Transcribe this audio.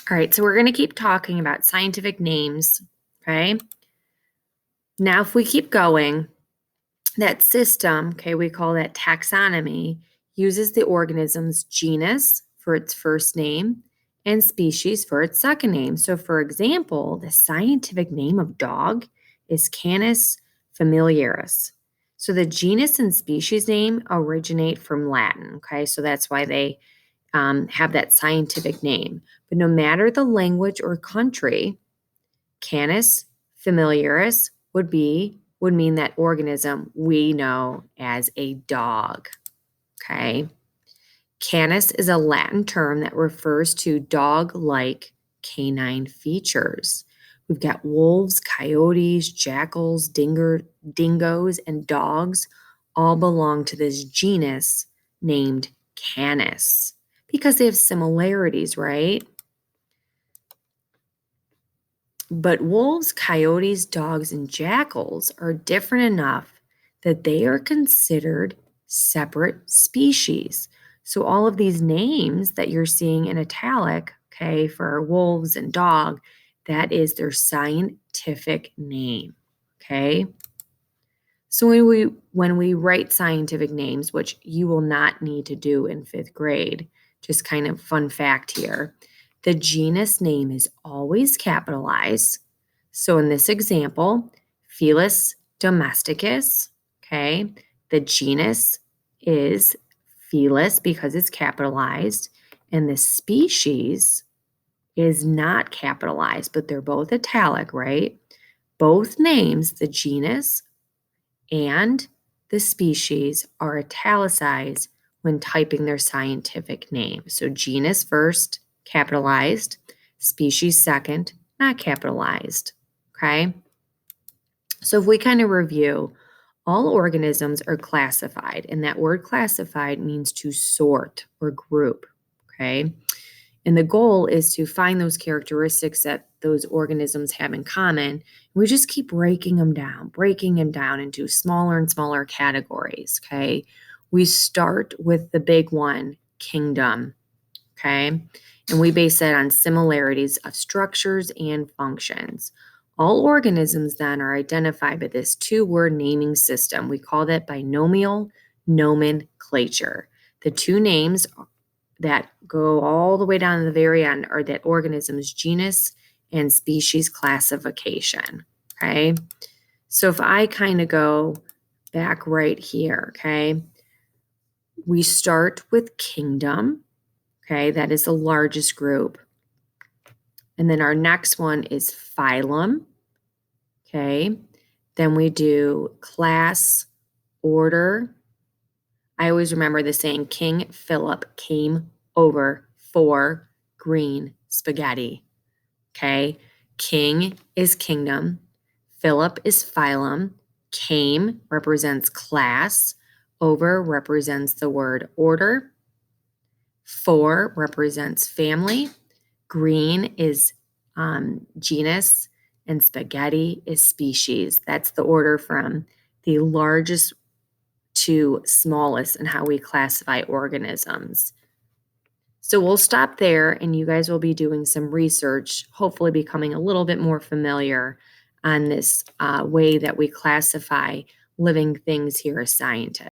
All right, so we're going to keep talking about scientific names, okay? Now, if we keep going, that system, okay, we call that taxonomy, uses the organism's genus for its first name and species for its second name. So, for example, the scientific name of dog is Canis familiaris. So, the genus and species name originate from Latin, okay? So, that's why they have that scientific name. But no matter the language or country, Canis familiaris would mean that organism we know as a dog. Okay. Canis is a Latin term that refers to dog-like canine features. We've got wolves, coyotes, jackals, dingoes, and dogs all belong to this genus named Canis because they have similarities, right? But wolves, coyotes, dogs, and jackals are different enough that they are considered separate species. So all of these names that you're seeing in italic, okay, for wolves and dog, that is their scientific name, okay? So when we write scientific names, which you will not need to do in 5th grade, just kind of fun fact here, the genus name is always capitalized. So in this example, Felis domesticus, okay, the genus is Felis because it's capitalized, and the species is not capitalized, but they're both italic, right? Both names, the genus and the species, are italicized when typing their scientific name. So genus first, capitalized, species second, not capitalized. Okay? So if we kind of review, all organisms are classified, and that word classified means to sort or group. Okay? And the goal is to find those characteristics that those organisms have in common. We just keep breaking them down into smaller and smaller categories, okay? We start with the big one, kingdom, okay? And we base that on similarities of structures and functions. All organisms then are identified by this 2-word naming system. We call that binomial nomenclature. The 2 names that go all the way down to the very end are that organism's genus and species classification, okay? So if I kind of go back right here, okay, we start with kingdom, okay, that is the largest group. And then our next one is phylum, okay? Then we do class, order. I always remember the saying, King Philip came over for green spaghetti. Okay. King is kingdom. Philip is phylum. Came represents class. Over represents the word order. For represents family. Green is genus. And spaghetti is species. That's the order from the largest to smallest in how we classify organisms. So we'll stop there, and you guys will be doing some research, hopefully becoming a little bit more familiar on this way that we classify living things here as scientists.